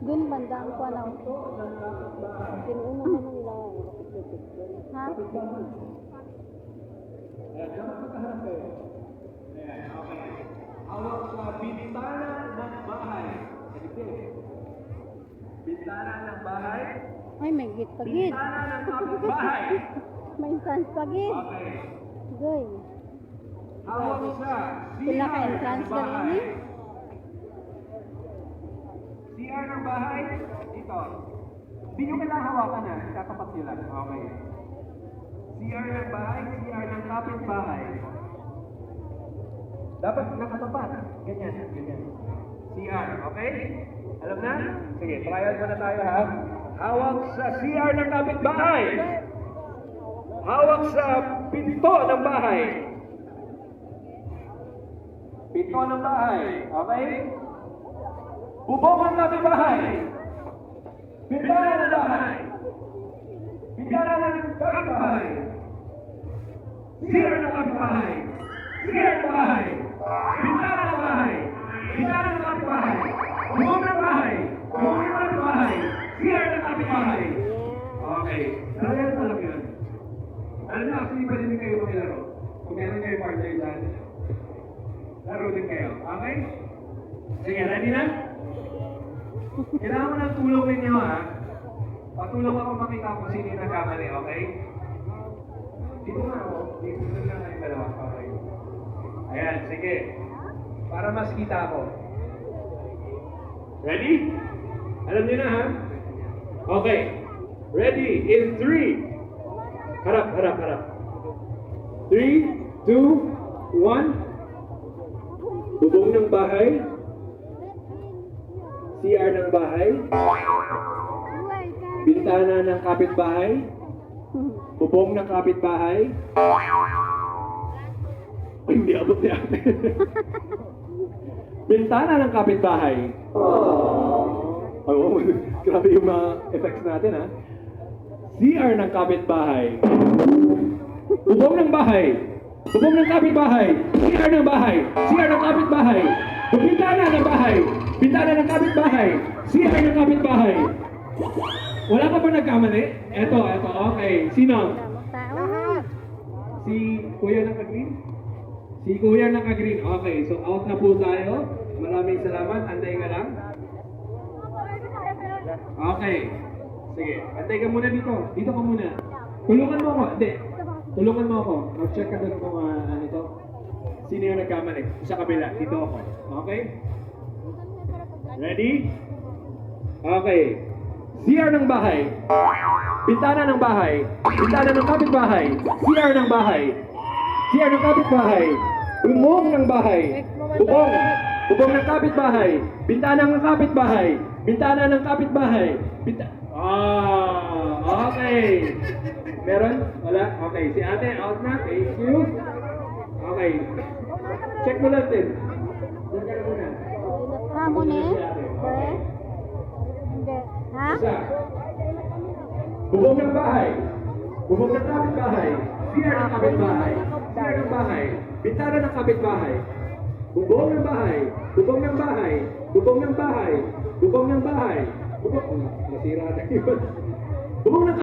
Dun bandang ko na. Tinuuna mo nung ilaw. Ha? Hawak sa bintana ng bahay. Bintana ng bahay. Ay, may git pagit. Bintana ng kapitbahay. May entrance pagit. Okay. Goy. Hawak sa Pinaka-entrance ka rin eh. CR ng bahay. Dito. Hindi nyo kailangan hawakan na. Tatapat nyo lang. Okay. CR ng bahay, CR ng kapitbahay. Dapat nakatapat. Ganyan, ganyan. CR, okay? Alam na? Sige, trial muna tayo ha. Hawak sa CR ng kapitbahay. Hawak sa pinto ng bahay. Pinto ng bahay, okay? Bubong ng kapitbahay. Bintana ng bahay. Bintana ng kapitbahay. CR ng kapitbahay. CR ng bahay. Bintana ng bahay. Bintana ng kapitbahay. Bubong ng bahay. Bubong ng kapitbahay. CR ng kapitbahay. Okay. Trial pa lang yun. Alam na, actually pwede din kayo maglaro. Kung meron kayo partner dyan, laro din kayo. Okay? Sige, ready na? Kailangan mo ng tulong ninyo ha. Patulong ako makita kung sino yung nagkamali, okay? Dito na ako. Dito na lang kayong dalawa. Okay. Ayan, sige. Para mas kita ako. Ready? Alam niyo na ha? Okay. Ready? In 3. Harap, harap, harap. 3, 2, 1. Bubong ng bahay. CR ng bahay. Bintana ng kapitbahay. Bubong ng kapitbahay. Ay, hindi abot ni ate. Bintana ng kapitbahay. Ay, oh, grabe yung mga effects natin ha. CR ng kapitbahay. Bubong ng bahay. Bubong ng kapitbahay. CR ng bahay. CR ng kapitbahay. Bintana ng bahay. Bintana ng kapitbahay. CR ng kapitbahay. Wala ka ba nagkamali? Eto, okay. Sino? Si Kuya naka-green? Si Kuya naka-green. Okay, so out na po tayo. Maraming salamat. Antay ka lang. Okay. Sige, antay ka muna dito. Dito ka muna. Tulungan mo ako. Hindi. Tulungan mo ako. Mag-check ka doon kung ano to. Sino yung nagkamali? Sa kabila. Dito ako. Okay? Ready? Okay. CR ng bahay. Bintana ng bahay. Bintana ng kapitbahay. CR ng bahay. CR ng kapitbahay. Bubong ng bahay. Bubong. Bubong ng kapitbahay. Bintana ng kapitbahay. Bintana ng kapitbahay. Okay. Meron? Wala? Okay. Si ate, out na. Thank you. Okay. Check mo lang din. Diyan ka na muna. Ha, muna eh? Hindi. Ha? Isa. Bubong ng bahay. Bubong ng kapitbahay. CR ng kapitbahay. CR ng bahay. Bintana ng kapitbahay. Bubong ng bahay. Bubong ng bahay. Bubong ng bahay. Bubong ng bahay. Bubong. Nasira na yun. Bubong ng